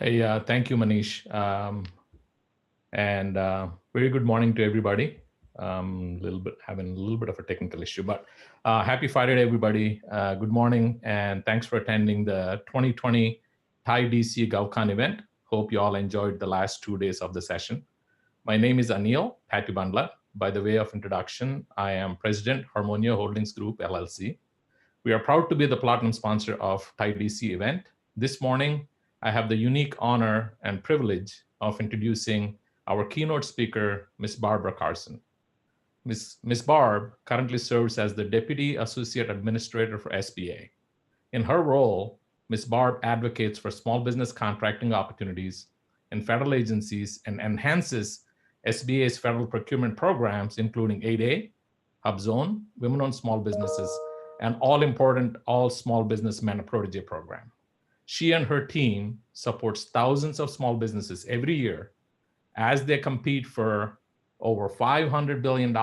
Hey, thank you, Manish. And very good morning to everybody. Having a little bit of a technical issue, but happy Friday to everybody. Good morning, and thanks for attending the 2020 Thai DC GovCon event. Hope you all enjoyed the last 2 days of the session. My name is Anil Patibandla. By the way of introduction, I am President, Harmonia Holdings Group, LLC. We are proud to be the platinum sponsor of Thai DC event. This morning, I have the unique honor and privilege of introducing our keynote speaker, Ms. Barbara Carson. Ms. Barb currently serves as the Deputy Associate Administrator for SBA. In her role, Ms. Barb advocates for small business contracting opportunities in federal agencies and enhances SBA's federal procurement programs, including 8A, HubZone, Women-Owned Small Businesses, and all-important All Small Business Men Protege program. She and her team supports thousands of small businesses every year as they compete for over $500 billion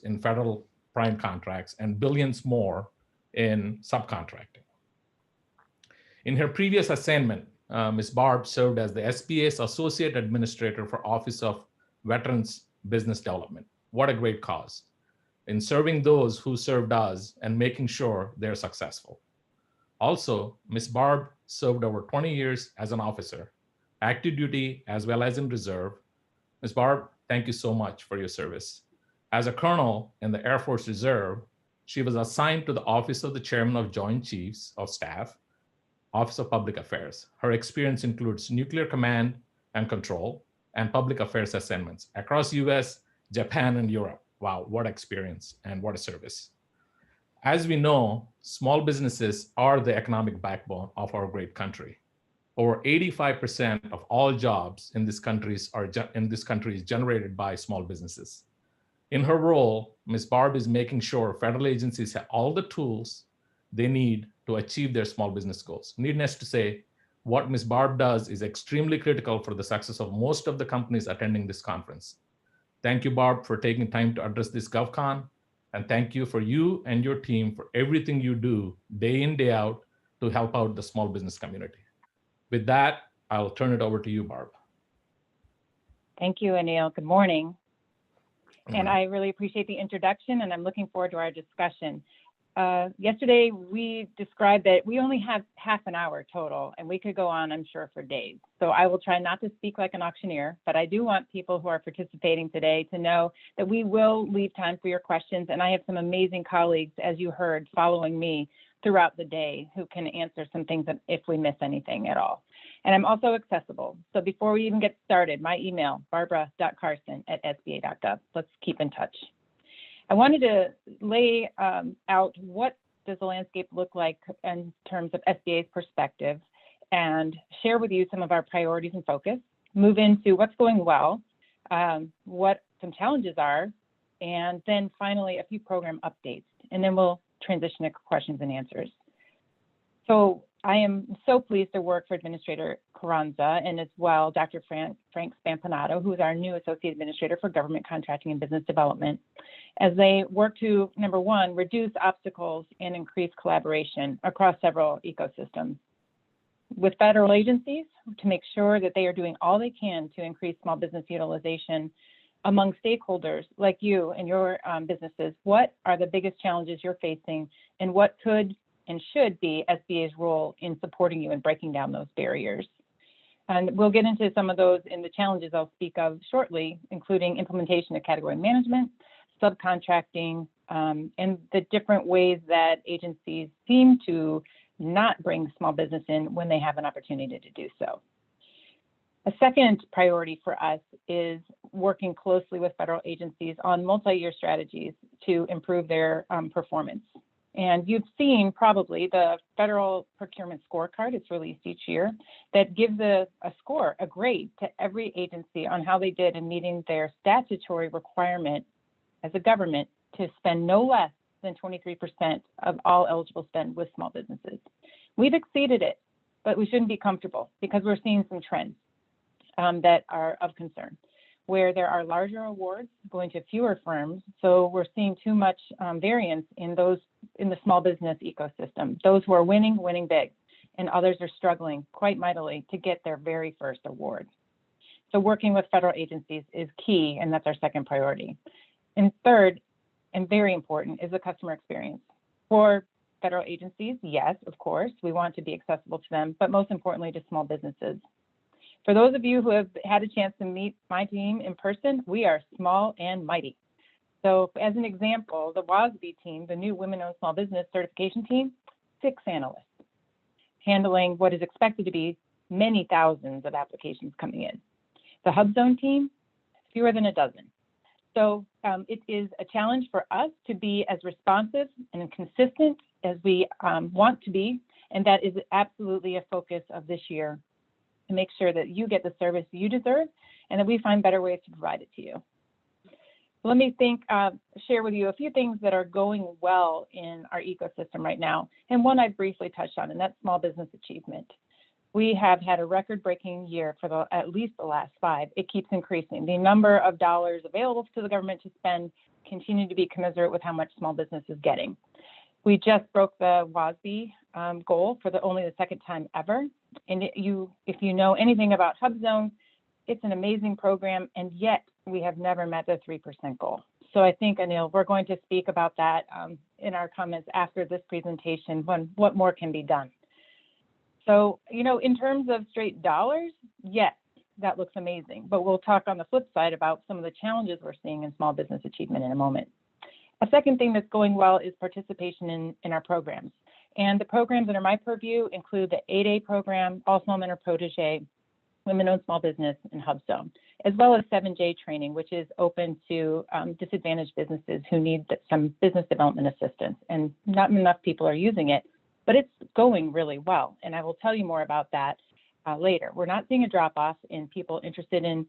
in federal prime contracts and billions more in subcontracting. In her previous assignment, Ms. Barb served as the SBA's Associate Administrator for Office of Veterans Business Development. What a great cause in serving those who served us and making sure they're successful. Also, Ms. Barb served over 20 years as an officer, active duty as well as in reserve. Ms. Barb, thank you so much for your service. As a colonel in the Air Force Reserve, she was assigned to the Office of the Chairman of Joint Chiefs of Staff, Office of Public Affairs. Her experience includes nuclear command and control and public affairs assignments across US, Japan, and Europe. Wow, what experience and what a service. As we know, small businesses are the economic backbone of our great country. Over 85% of all jobs in this country is generated by small businesses. In her role, Ms. Barb is making sure federal agencies have all the tools they need to achieve their small business goals. Needless to say, what Ms. Barb does is extremely critical for the success of most of the companies attending this conference. Thank you, Barb, for taking time to address this GovCon, and thank you for you and your team for everything you do day in, day out to help out the small business community. With that, I'll turn it over to you, Barb. Thank you, Anil. Good morning. And I really appreciate the introduction, and I'm looking forward to our discussion. Yesterday, we described that we only have half an hour total, and we could go on, I'm sure, for days. So I will try not to speak like an auctioneer, but I do want people who are participating today to know that we will leave time for your questions. And I have some amazing colleagues, as you heard, following me throughout the day who can answer some things if we miss anything at all. And I'm also accessible. So before we even get started, my email, barbara.carson@sba.gov. Let's keep in touch. I wanted to lay out what does the landscape look like in terms of SBA's perspective and share with you some of our priorities and focus, move into what's going well, what some challenges are, and then finally a few program updates, and then we'll transition to questions and answers. So I am so pleased to work for Administrator Carranza and as well Dr. Frank Spampanato, who is our new Associate Administrator for Government Contracting and Business Development, as they work to, number one, reduce obstacles and increase collaboration across several ecosystems with federal agencies to make sure that they are doing all they can to increase small business utilization among stakeholders like you and your businesses. What are the biggest challenges you're facing, and what could and should be SBA's role in supporting you and breaking down those barriers? And we'll get into some of those in the challenges I'll speak of shortly, including implementation of category management, subcontracting, and the different ways that agencies seem to not bring small business in when they have an opportunity to do so. A second priority for us is working closely with federal agencies on multi-year strategies to improve their performance. And you've seen probably the federal procurement scorecard, it's released each year, that gives a score, a grade to every agency on how they did in meeting their statutory requirement as a government to spend no less than 23% of all eligible spend with small businesses. We've exceeded it, but we shouldn't be comfortable because we're seeing some trends that are of concern, where there are larger awards going to fewer firms. So we're seeing too much variance in the small business ecosystem. Those who are winning big. and others are struggling quite mightily to get their very first award. So working with federal agencies is key, and that's our second priority. And third, and very important, is the customer experience. For federal agencies, yes, of course, we want to be accessible to them, but most importantly to small businesses. For those of you who have had a chance to meet my team in person, we are small and mighty. So as an example, the WASB team, the new Women-Owned Small Business Certification Team, 6 analysts, handling what is expected to be many thousands of applications coming in. The HubZone team, fewer than a dozen. So it is a challenge for us to be as responsive and consistent as we want to be, and that is absolutely a focus of this year, to make sure that you get the service you deserve and that we find better ways to provide it to you. Let me share with you a few things that are going well in our ecosystem right now, and one I briefly touched on, and that's small business achievement. We have had a record-breaking year for at least the last 5. It keeps increasing. The number of dollars available to the government to spend continue to be commensurate with how much small business is getting. We just broke the WASB goal for only the second time ever. And if you know anything about HubZone, it's an amazing program, and yet we have never met the 3% goal. So I think, Anil, we're going to speak about that in our comments after this presentation, what more can be done. So, in terms of straight dollars, yes, that looks amazing. But we'll talk on the flip side about some of the challenges we're seeing in small business achievement in a moment. A second thing that's going well is participation in our programs. And the programs under my purview include the 8A program, All Small Men Are Protege, Women-Owned Small Business, and HubZone, as well as 7J training, which is open to disadvantaged businesses who need some business development assistance. And not enough people are using it, but it's going really well. And I will tell you more about that later. We're not seeing a drop-off in people interested in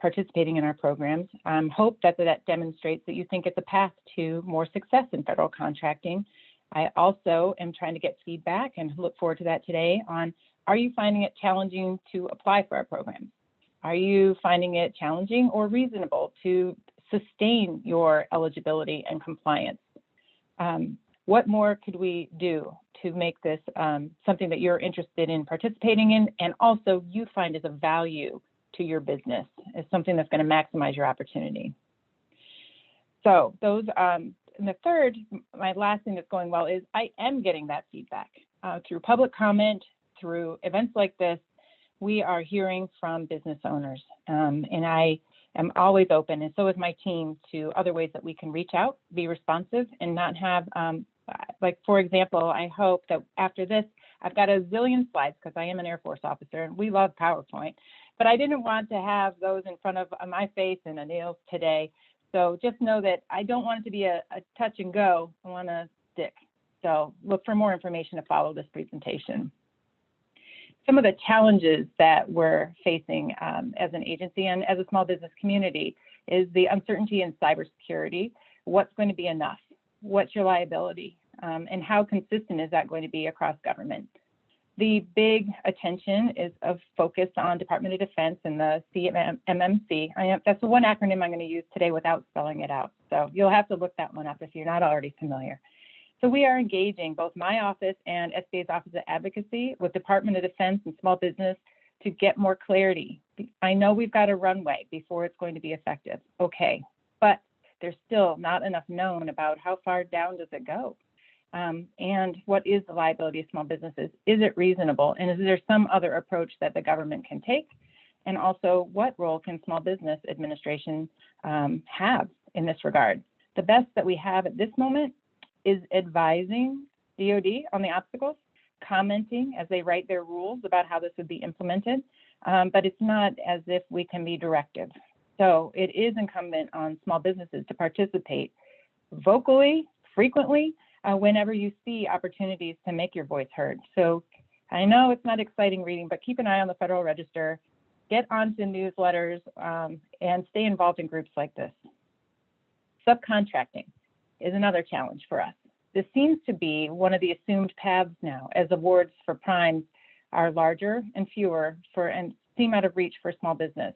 participating in our programs. Hope that demonstrates that you think it's a path to more success in federal contracting. I also am trying to get feedback and look forward to that today on, are you finding it challenging to apply for our programs? Are you finding it challenging or reasonable to sustain your eligibility and compliance? What more could we do to make this something that you're interested in participating in, and also you find as a value to your business, as something that's going to maximize your opportunity? So those, and the third, my last thing that's going well is I am getting that feedback through public comment, through events like this. We are hearing from business owners, and I am always open, and so is my team, to other ways that we can reach out, be responsive, and not have, like, for example, I hope that after this, I've got a zillion slides because I am an Air Force officer and we love PowerPoint, but I didn't want to have those in front of my face and Anil's today. So just know that I don't want it to be a touch and go. I want to stick. So look for more information to follow this presentation. Some of the challenges that we're facing as an agency and as a small business community is the uncertainty in cybersecurity. What's going to be enough? What's your liability? And how consistent is that going to be across government? The big attention is of focus on Department of Defense and the CMMC. That's the one acronym I'm going to use today without spelling it out. So you'll have to look that one up if you're not already familiar. So we are engaging both my office and SBA's Office of Advocacy with Department of Defense and small business to get more clarity. I know we've got a runway before it's going to be effective. Okay, but there's still not enough known about how far down does it go? And what is the liability of small businesses? Is it reasonable? And is there some other approach that the government can take? And also, what role can Small Business Administration have in this regard? The best that we have at this moment is advising DoD on the obstacles, commenting as they write their rules about how this would be implemented, but it's not as if we can be directive. So it is incumbent on small businesses to participate vocally, frequently, whenever you see opportunities to make your voice heard. So I know it's not exciting reading, but keep an eye on the Federal Register, get onto newsletters, and stay involved in groups like this. Subcontracting is another challenge for us. This seems to be one of the assumed paths now, as awards for primes are larger and fewer and seem out of reach for small business.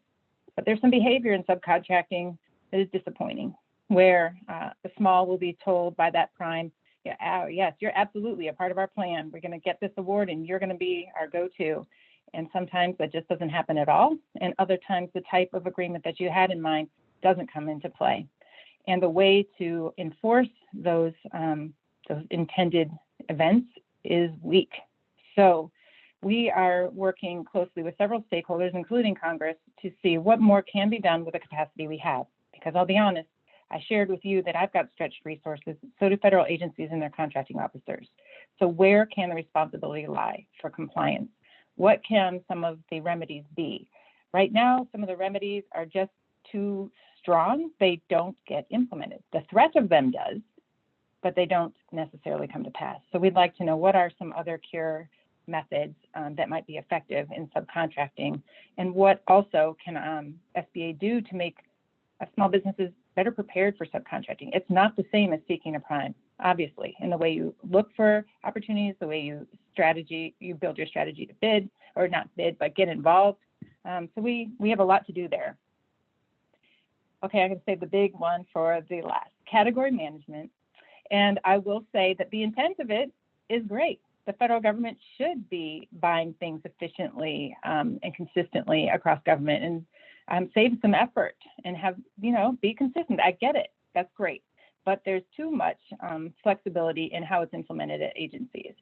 But there's some behavior in subcontracting that is disappointing, where the small will be told by that prime, Yeah, oh, yes, you're absolutely a part of our plan. We're going to get this award and you're going to be our go-to. And sometimes that just doesn't happen at all. And other times the type of agreement that you had in mind doesn't come into play. And the way to enforce those intended events is weak. So we are working closely with several stakeholders, including Congress, to see what more can be done with the capacity we have. Because I'll be honest, I shared with you that I've got stretched resources, so do federal agencies and their contracting officers. So where can the responsibility lie for compliance? What can some of the remedies be? Right now, some of the remedies are just too strong. They don't get implemented. The threat of them does, but they don't necessarily come to pass. So we'd like to know what are some other cure methods that might be effective in subcontracting, and what also can SBA do to make small businesses better prepared for subcontracting. It's not the same as seeking a prime, obviously, in the way you look for opportunities, the way you build your strategy to bid, or not bid, but get involved. So we have a lot to do there. Okay, I can save the big one for the last, category management. And I will say that the intent of it is great. The federal government should be buying things efficiently and consistently across government, and save some effort and have, be consistent. I get it. That's great. But there's too much flexibility in how it's implemented at agencies.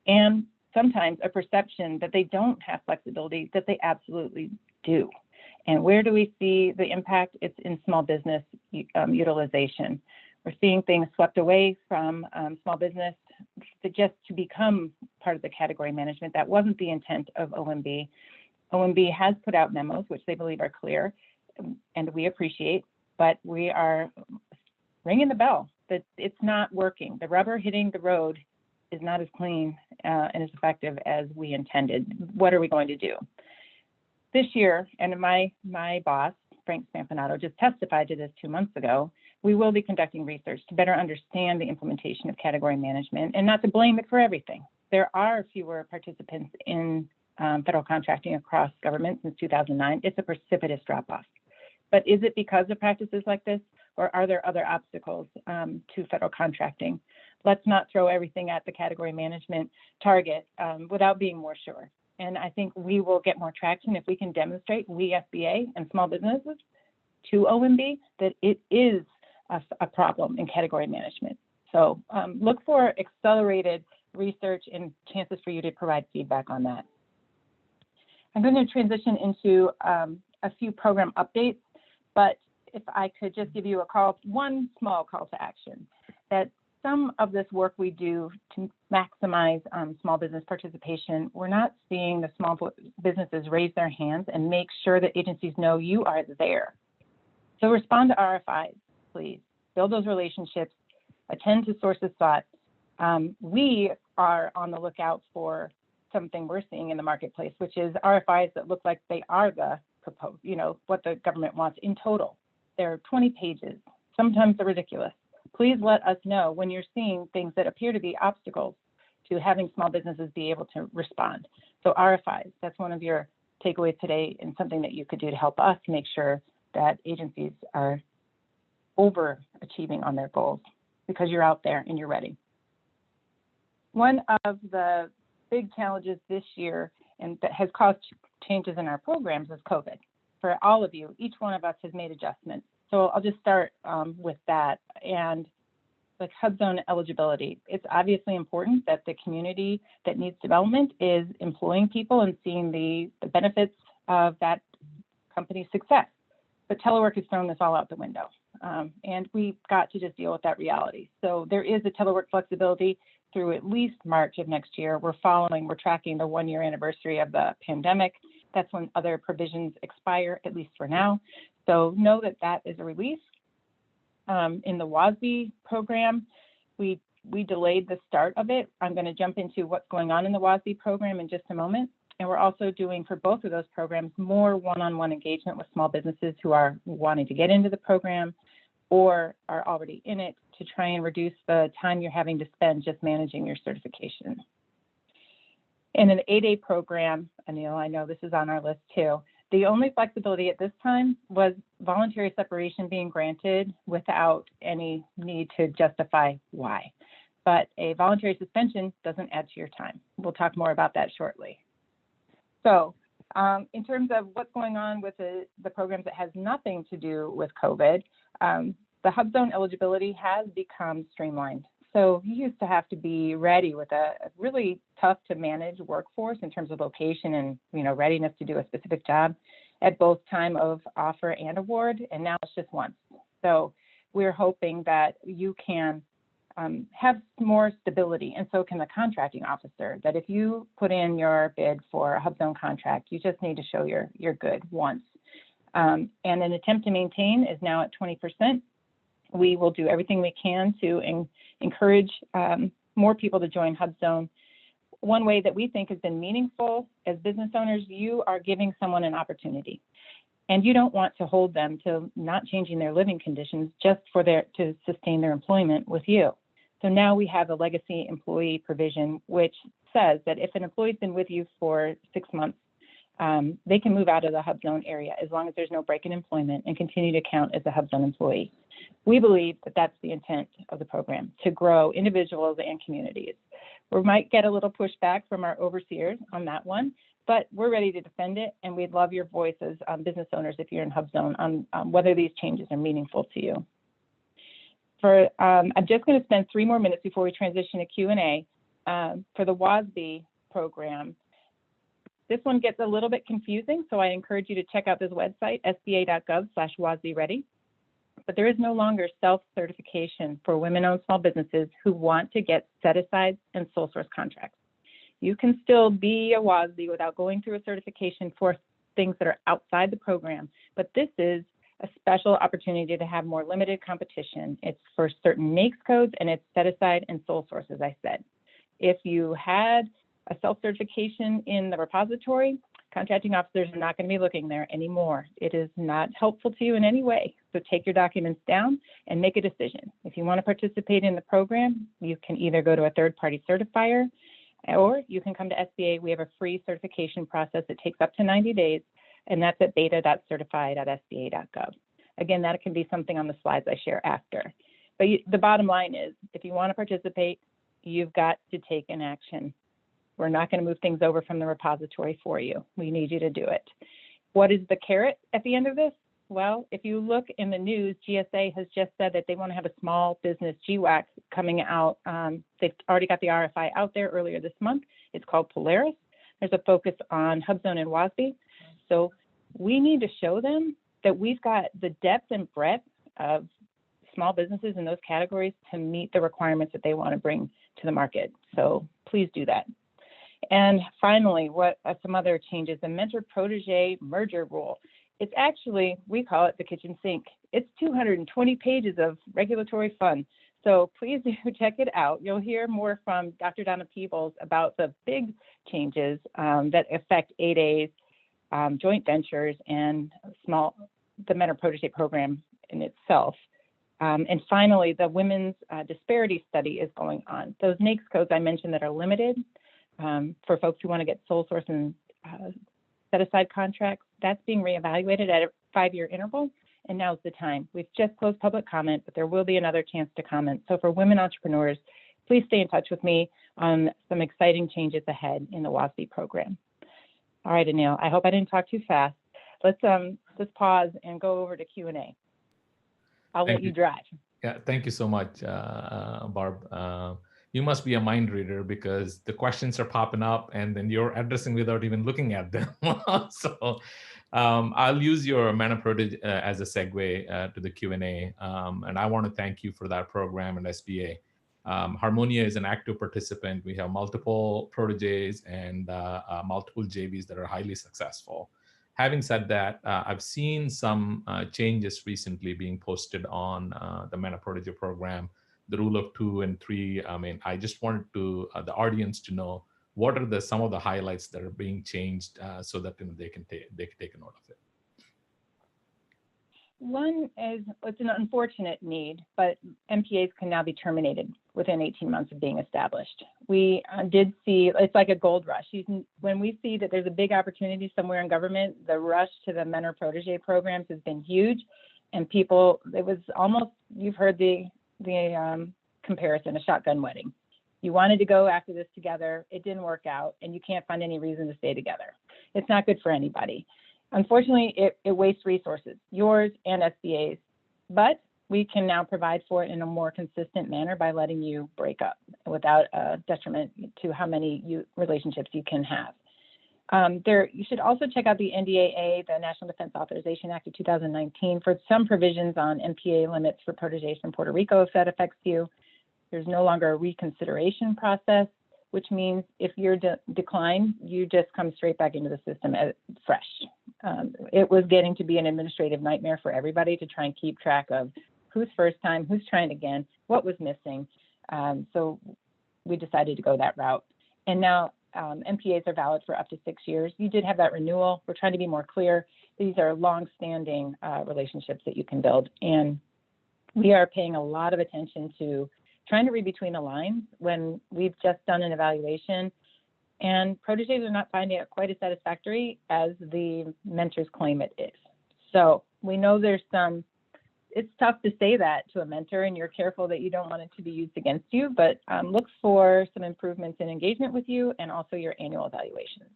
And sometimes a perception that they don't have flexibility that they absolutely do. And where do we see the impact? It's in small business utilization. We're seeing things swept away from small business just to become part of the category management. That wasn't the intent of OMB. OMB has put out memos, which they believe are clear, and we appreciate, but we are ringing the bell that it's not working. The rubber hitting the road is not as clean and as effective as we intended. What are we going to do? This year, and my boss, Frank Spampanato, just testified to this 2 months ago, we will be conducting research to better understand the implementation of category management, and not to blame it for everything. There are fewer participants in federal contracting across government since 2009. It's a precipitous drop-off. But is it because of practices like this, or are there other obstacles to federal contracting? Let's not throw everything at the category management target without being more sure. And I think we will get more traction if we can demonstrate, we SBA and small businesses, to OMB, that it is a problem in category management. So look for accelerated research and chances for you to provide feedback on that. I'm going to transition into a few program updates, but if I could just give you one small call to action, that some of this work we do to maximize small business participation, we're not seeing the small businesses raise their hands and make sure that agencies know you are there. So respond to RFIs, please. Build those relationships, attend to sources sought. We are on the lookout for something we're seeing in the marketplace, which is RFIs that look like they are the proposed, what the government wants in total. There are 20 pages. Sometimes they're ridiculous. Please let us know when you're seeing things that appear to be obstacles to having small businesses be able to respond. So RFIs, that's one of your takeaways today, and something that you could do to help us make sure that agencies are overachieving on their goals, because you're out there and you're ready. One of the big challenges this year, and that has caused changes in our programs, is COVID. For all of you, each one of us has made adjustments. So I'll just start with that. And like HUD zone eligibility, it's obviously important that the community that needs development is employing people and seeing the benefits of that company's success. But telework has thrown this all out the window. And we've got to just deal with that reality. So there is a telework flexibility through at least March of next year. We're tracking the 1-year anniversary of the pandemic. That's when other provisions expire, at least for now. So know that that is a release. In the WASB program, we delayed the start of it. I'm going to jump into what's going on in the WASB program in just a moment. And we're also doing, for both of those programs, more one-on-one engagement with small businesses who are wanting to get into the program or are already in it, to try and reduce the time you're having to spend just managing your certification. In an 8A program, Anil, I know this is on our list too, the only flexibility at this time was voluntary separation being granted without any need to justify why. but a voluntary suspension doesn't add to your time. We'll talk more about that shortly. So in terms of what's going on with the programs that has nothing to do with COVID, the HubZone eligibility has become streamlined. So you used to have to be ready with a really tough to manage workforce in terms of location and readiness to do a specific job at both time of offer and award, and now it's just once. So we're hoping that you can have more stability, and so can the contracting officer, that if you put in your bid for a HubZone contract, you just need to show you're good once. And an attempt to maintain is now at 20%. We will do everything we can to encourage more people to join HubZone. One way that we think has been meaningful as business owners, you are giving someone an opportunity, and you don't want to hold them to not changing their living conditions just to sustain their employment with you. So now we have a legacy employee provision, which says that if an employee's been with you for 6 months, they can move out of the HubZone area as long as there's no break in employment and continue to count as a HubZone employee. We believe that that's the intent of the program, to grow individuals and communities. We might get a little pushback from our overseers on that one, but we're ready to defend it, and we'd love your voice as business owners if you're in HubZone on whether these changes are meaningful to you. I'm just going to spend 3 more minutes before we transition to Q&A for the WASB program. This one gets a little bit confusing, so I encourage you to check out this website, sba.gov/WASB-ready. But there is no longer self-certification for women-owned small businesses who want to get set-asides and sole source contracts. You can still be a WASB without going through a certification for things that are outside the program, but this is a special opportunity to have more limited competition. It's for certain NAICS codes, and it's set-aside and sole source, as I said. If you had a self-certification in the repository, contracting officers are not going to be looking there anymore. It is not helpful to you in any way. So take your documents down and make a decision. If you want to participate in the program, you can either go to a third-party certifier, or you can come to SBA. We have a free certification process that takes up to 90 days, and that's at beta.certify.sba.gov. Again, that can be something on the slides I share after. But the bottom line is, if you want to participate, you've got to take an action. We're not going to move things over from the repository for you. We need you to do it. What is the carrot at the end of this? Well, if you look in the news, GSA has just said that they want to have a small business GWAC coming out. They've already got the RFI out there earlier this month. It's called Polaris. There's a focus on HubZone and WASB. So we need to show them that we've got the depth and breadth of small businesses in those categories to meet the requirements that they want to bring to the market. So please do that. And finally, what are some other changes? The mentor-protege merger rule. It's actually, we call it the kitchen sink. It's 220 pages of regulatory fun. So please do check it out. You'll hear more from Dr. Donna Peebles about the big changes that affect 8As, joint ventures, and the mentor-protege program in itself. And finally, the women's disparity study is going on. Those NAICS codes I mentioned that are limited for folks who want to get sole source and set-aside contracts, that's being reevaluated at a 5-year interval, and now's the time. We've just closed public comment, but there will be another chance to comment. So for women entrepreneurs, please stay in touch with me on some exciting changes ahead in the WASB program. All right, Anil, I hope I didn't talk too fast. Let's pause and go over to Q&A. I'll let you drive. Yeah, thank you so much, Barb. You must be a mind reader because the questions are popping up and then you're addressing without even looking at them. So I'll use your mentor-protege as a segue to the Q&A. And I want to thank you for that program and SBA. Harmonia is an active participant. We have multiple proteges and multiple JVs that are highly successful. Having said that, I've seen some changes recently being posted on the mentor-protege program, the rule of 2 and 3. I mean, I just wanted to the audience to know what are some of the highlights that are being changed so that they can take a note of it. One is, it's an unfortunate need, but MPAs can now be terminated within 18 months of being established. We did see, it's like a gold rush. When we see that there's a big opportunity somewhere in government, the rush to the mentor-protege programs has been huge. And people, it was almost, you've heard the comparison, a shotgun wedding. You wanted to go after this together, it didn't work out, and you can't find any reason to stay together. It's not good for anybody. Unfortunately, it wastes resources, yours and SBA's, but we can now provide for it in a more consistent manner by letting you break up without a detriment to how many relationships you can have. You should also check out the NDAA, the National Defense Authorization Act of 2019, for some provisions on MPA limits for proteges from Puerto Rico if that affects you. There's no longer a reconsideration process, which means if you're declined, you just come straight back into the system as fresh. It was getting to be an administrative nightmare for everybody to try and keep track of who's first time, who's trying again, what was missing. So we decided to go that route. And now MPAs are valid for up to 6 years. You did have that renewal. We're trying to be more clear. These are long-standing relationships that you can build. And we are paying a lot of attention to trying to read between the lines when we've just done an evaluation and proteges are not finding it quite as satisfactory as the mentors claim it is. So we know it's tough to say that to a mentor, and you're careful that you don't want it to be used against you, but look for some improvements in engagement with you and also your annual evaluations.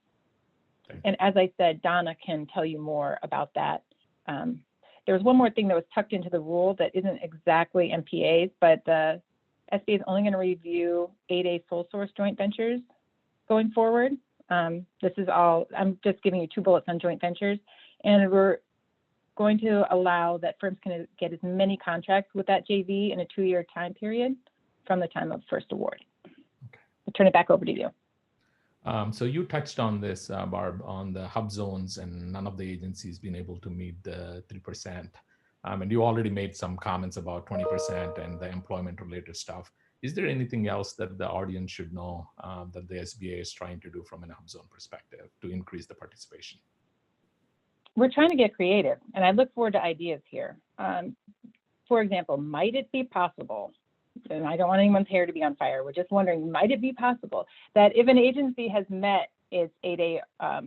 And as I said, Donna can tell you more about that. There was one more thing that was tucked into the rule that isn't exactly MPAs, but the SBA is only going to review 8A sole source joint ventures going forward. This is all, I'm just giving you 2 bullets on joint ventures, and we're going to allow that firms can get as many contracts with that JV in a 2-year time period from the time of first award. Okay. I'll turn it back over to you. So you touched on this, Barb, on the hub zones, and none of the agencies been able to meet the 3%. And you already made some comments about 20% and the employment-related stuff. Is there anything else that the audience should know that the SBA is trying to do from an hub zone perspective to increase the participation? We're trying to get creative, and I look forward to ideas here. For example, might it be possible, and I don't want anyone's hair to be on fire, we're just wondering, might it be possible that if an agency has met its 8A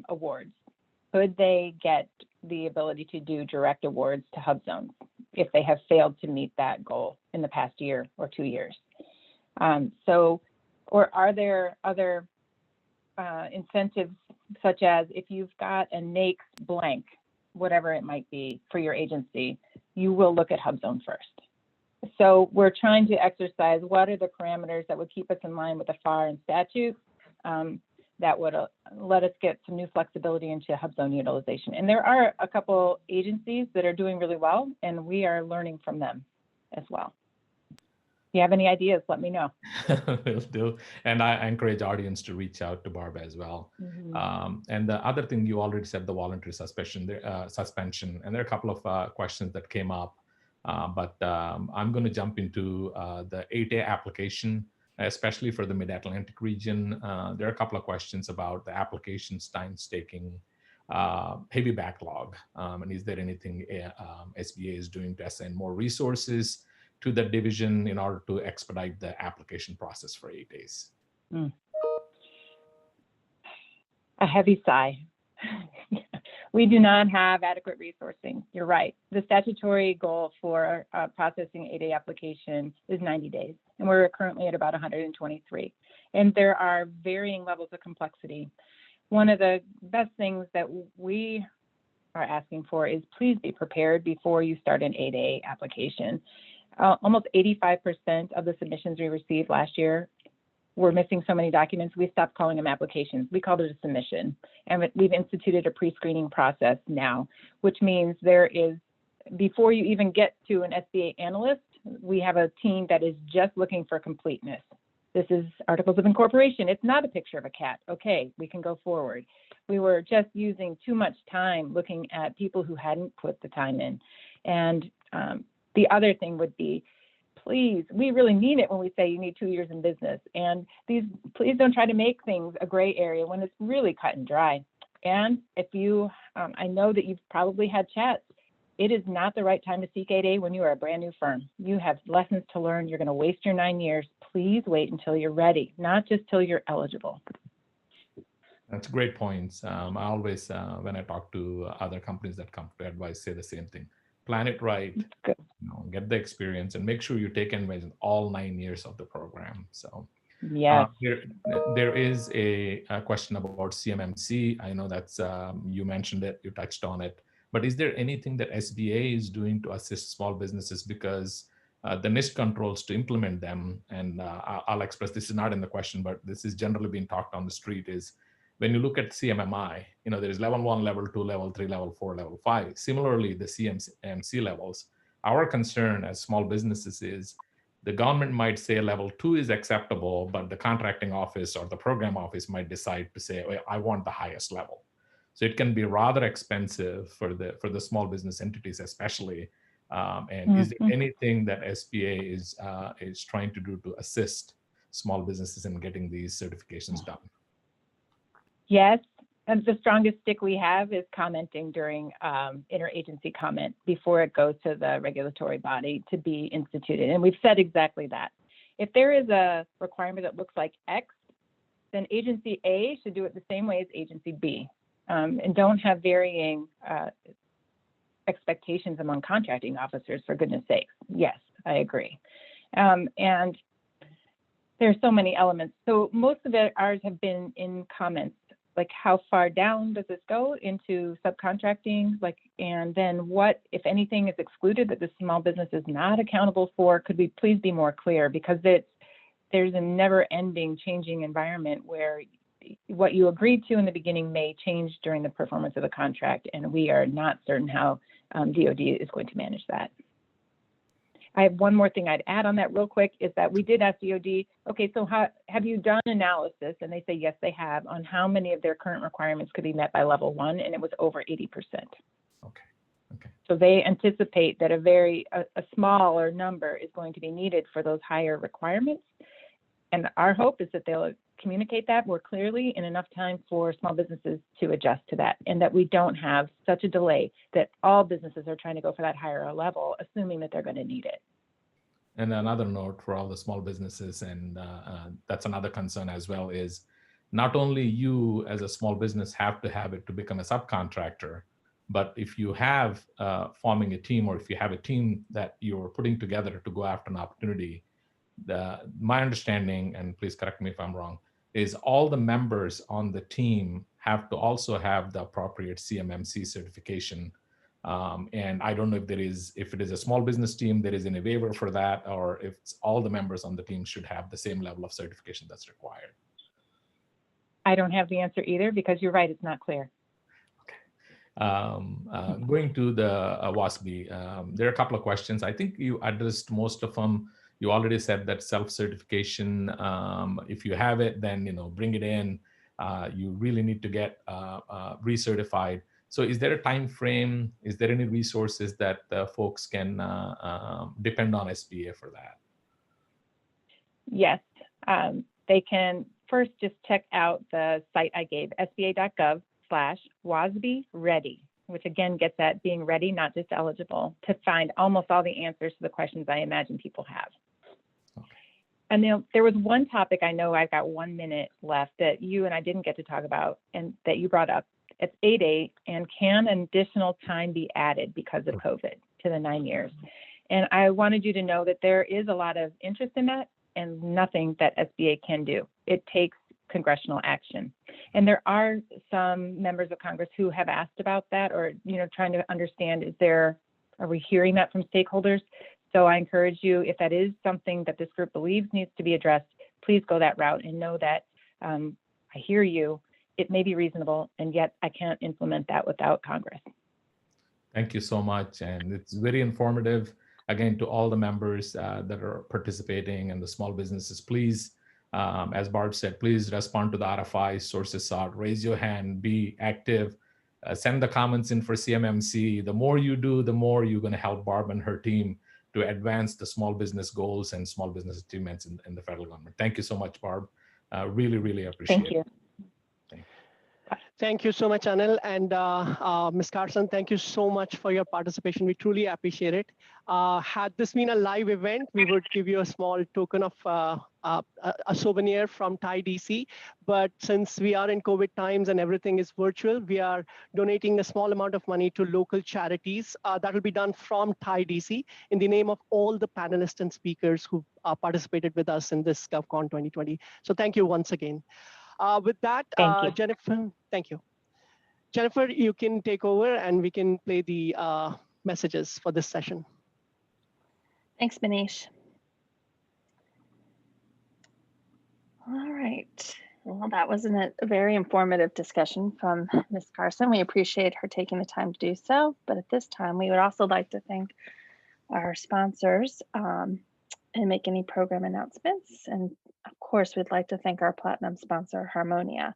awards, could they get the ability to do direct awards to hub zones if they have failed to meet that goal in the past year or 2 years? Or are there other incentives, such as if you've got a NAICS blank, whatever it might be for your agency, you will look at hub zone first. So we're trying to exercise what are the parameters that would keep us in line with the FAR and statute that would let us get some new flexibility into hub zone utilization. And there are a couple agencies that are doing really well, and we are learning from them as well. If you have any ideas, let me know. Will do. And I encourage audience to reach out to Barb as well. Mm-hmm. And the other thing you already said, the voluntary suspension, and there are a couple of questions that came up, but I'm going to jump into the 8A application, especially for the Mid-Atlantic region. There are a couple of questions about the applications times taking, heavy backlog, and is there anything SBA is doing to assign more resources to the division in order to expedite the application process for 8As? A heavy sigh. We do not have adequate resourcing. You're right. The statutory goal for processing 8A application is 90 days, and we're currently at about 123. And there are varying levels of complexity. One of the best things that we are asking for is please be prepared before you start an 8A application. Almost 85% of the submissions we received last year were missing so many documents, we stopped calling them applications. We called it a submission. And we've instituted a pre-screening process now, which means there is, before you even get to an SBA analyst, we have a team that is just looking for completeness. This is articles of incorporation. It's not a picture of a cat. Okay, we can go forward. We were just using too much time looking at people who hadn't put the time in. And the other thing would be, please, we really mean it when we say you need 2 years in business. And please don't try to make things a gray area when it's really cut and dry. And if you, I know that you've probably had chats. It is not the right time to seek 8A when you are a brand new firm. You have lessons to learn. You're going to waste your 9 years. Please wait until you're ready, not just till you're eligible. That's great points. I always, when I talk to other companies that come to advise, say the same thing. Plan it right, get the experience, and make sure you take advantage of all 9 years of the program. So Yes. there is a question about CMMC. I know that's you mentioned it, you touched on it, but is there anything that SBA is doing to assist small businesses? Because the NIST controls to implement them, and I'll express, this is not in the question, but this is generally being talked on the street, is when you look at CMMI, there's level 1, level 2, level 3, level 4, level 5. Similarly, the CMMC levels, our concern as small businesses is the government might say level 2 is acceptable, but the contracting office or the program office might decide to say, oh, I want the highest level. So it can be rather expensive for the small business entities, especially. And is there anything that SBA is trying to do to assist small businesses in getting these certifications done? Yes, and the strongest stick we have is commenting during interagency comment before it goes to the regulatory body to be instituted. And we've said exactly that. If there is a requirement that looks like X, then agency A should do it the same way as agency B, and don't have varying expectations among contracting officers, for goodness sakes. Yes, I agree. And there's so many elements. So most of ours have been in comments, like how far down does this go into subcontracting? And then what, if anything, is excluded that the small business is not accountable for? Could we please be more clear? Because there's a never-ending changing environment where what you agreed to in the beginning may change during the performance of the contract, and we are not certain how DoD is going to manage that. I have one more thing I'd add on that real quick, is that we did ask DoD, okay, so have you done analysis? And they say, yes, they have, on how many of their current requirements could be met by level 1, and it was over 80%. Okay. So they anticipate that a smaller number is going to be needed for those higher requirements. And our hope is that they'll communicate that more clearly in enough time for small businesses to adjust to that, and that we don't have such a delay that all businesses are trying to go for that higher level, assuming that they're going to need it. And another note for all the small businesses, and that's another concern as well, is not only you as a small business have to have it to become a subcontractor, but if you have forming a team, or if you have a team that you're putting together to go after an opportunity, my understanding, and please correct me if I'm wrong, is all the members on the team have to also have the appropriate CMMC certification. And I don't know if it is a small business team, there is any waiver for that, or if it's all the members on the team should have the same level of certification that's required. I don't have the answer either, because you're right, it's not clear. Okay. Going to the WASB, there are a couple of questions. I think you addressed most of them. You already said that self-certification, if you have it, then bring it in. You really need to get recertified. So is there a time frame? Is there any resources that folks can depend on SBA for that? Yes, they can first just check out the site I gave, sba.gov/WASB ready, which again gets at being ready, not just eligible, to find almost all the answers to the questions I imagine people have. Okay. And there was one topic, I know I've got 1 minute left, that you and I didn't get to talk about, and that you brought up. It's 8.8, and can additional time be added because of COVID to the 9 years? And I wanted you to know that there is a lot of interest in that, and nothing that SBA can do. It takes congressional action. And there are some members of Congress who have asked about that, or trying to understand, are we hearing that from stakeholders? So I encourage you, if that is something that this group believes needs to be addressed, please go that route and know that I hear you. It may be reasonable, and yet I can't implement that without Congress. Thank you so much. And it's very informative. Again, to all the members that are participating and the small businesses, please, as Barb said, please respond to the RFI, sources sought, raise your hand, be active, send the comments in for CMMC. The more you do, the more you're going to help Barb and her team to advance the small business goals and small business achievements in the federal government. Thank you so much, Barb. Really, really appreciate it. Thank you. Thank you so much, Anil, and Ms. Carson, thank you so much for your participation. We truly appreciate it. Had this been a live event, we would give you a small token of a souvenir from Thai DC. But since we are in COVID times and everything is virtual, we are donating a small amount of money to local charities. That will be done from Thai DC in the name of all the panelists and speakers who participated with us in this GovCon 2020. So thank you once again. With that, Thank you. Jennifer, thank you. Jennifer, you can take over and we can play the messages for this session. Thanks, Manish. All right. Well, that was a very informative discussion from Ms. Carson. We appreciate her taking the time to do so. But at this time, we would also like to thank our sponsors and make any program announcements. And of course, we'd like to thank our platinum sponsor, Harmonia.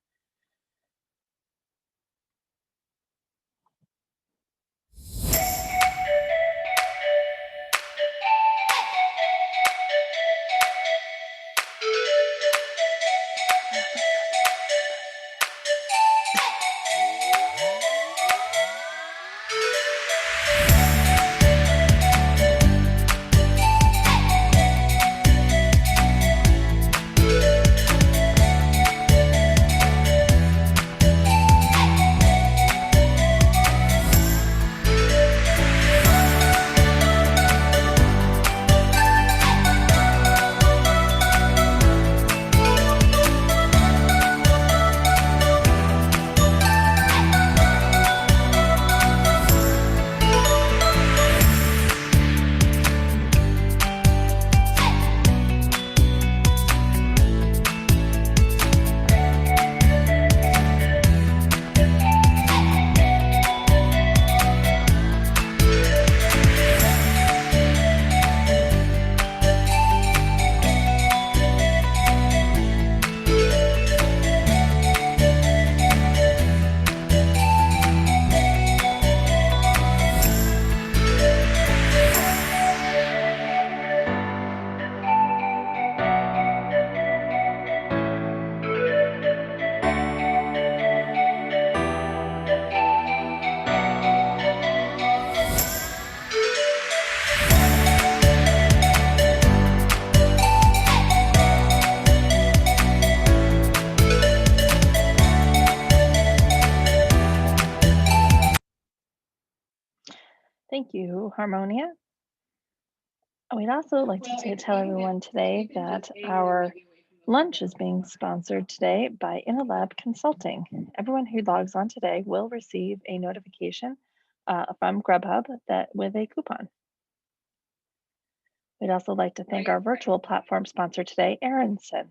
Thank you, Harmonia. We'd also like to tell everyone today that our lunch is being sponsored today by InnoLab Consulting. Everyone who logs on today will receive a notification from Grubhub with a coupon. We'd also like to thank our virtual platform sponsor today, Aronson.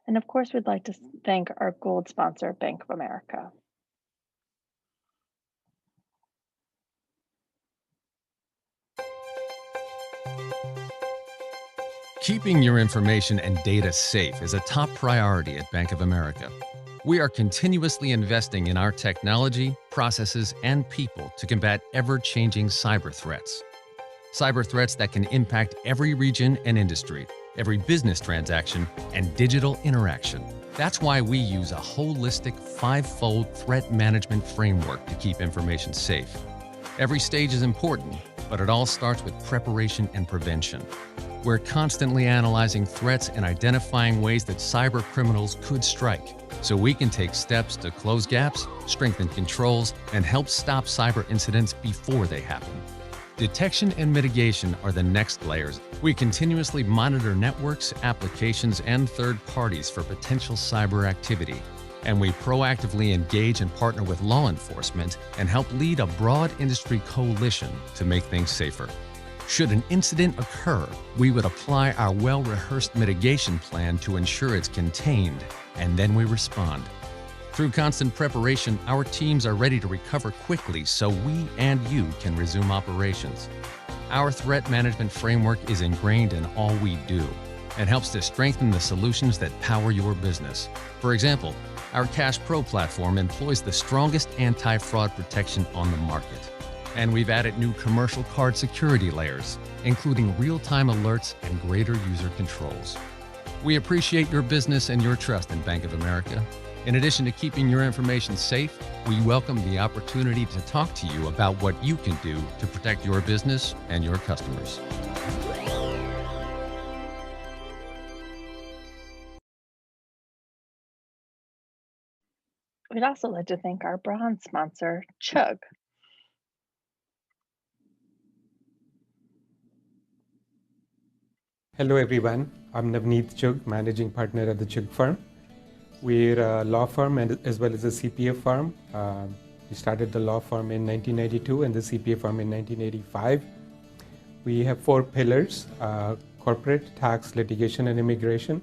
And of course, we'd like to thank our gold sponsor, Bank of America. Keeping your information and data safe is a top priority at Bank of America. We are continuously investing in our technology, processes, and people to combat ever-changing cyber threats. Cyber threats that can impact every region and industry, every business transaction, and digital interaction. That's why we use a holistic 5-fold threat management framework to keep information safe. Every stage is important, but it all starts with preparation and prevention. We're constantly analyzing threats and identifying ways that cyber criminals could strike, so we can take steps to close gaps, strengthen controls, and help stop cyber incidents before they happen. Detection and mitigation are the next layers. We continuously monitor networks, applications, and third parties for potential cyber activity. And we proactively engage and partner with law enforcement and help lead a broad industry coalition to make things safer. Should an incident occur, we would apply our well-rehearsed mitigation plan to ensure it's contained, and then we respond. Through constant preparation, our teams are ready to recover quickly so we and you can resume operations. Our threat management framework is ingrained in all we do and helps to strengthen the solutions that power your business. For example, our Cash Pro platform employs the strongest anti-fraud protection on the market. And we've added new commercial card security layers, including real-time alerts and greater user controls. We appreciate your business and your trust in Bank of America. In addition to keeping your information safe, we welcome the opportunity to talk to you about what you can do to protect your business and your customers. We'd also like to thank our bronze sponsor, Chug. Hello, everyone. I'm Navneet Chugh, managing partner at the Chugh firm. We're a law firm and as well as a CPA firm. We started the law firm in 1992 and the CPA firm in 1985. We have 4 pillars: corporate, tax, litigation, and immigration.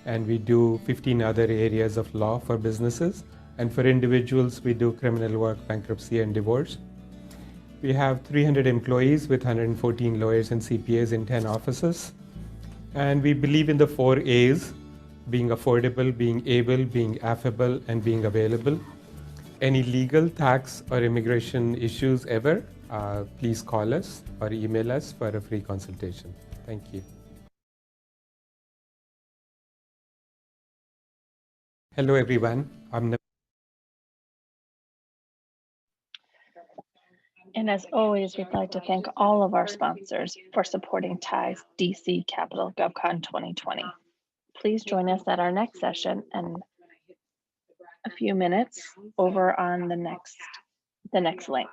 And we do 15 other areas of law for businesses. And for individuals, we do criminal work, bankruptcy, and divorce. We have 300 employees with 114 lawyers and CPAs in 10 offices. And we believe in the 4 A's: being affordable, being able, being affable, and being available. Any legal, tax, or immigration issues ever, please call us or email us for a free consultation. Thank you. Hello, everyone. And as always, we'd like to thank all of our sponsors for supporting TIE's DC Capital GovCon 2020. Please join us at our next session in a few minutes over on the next link.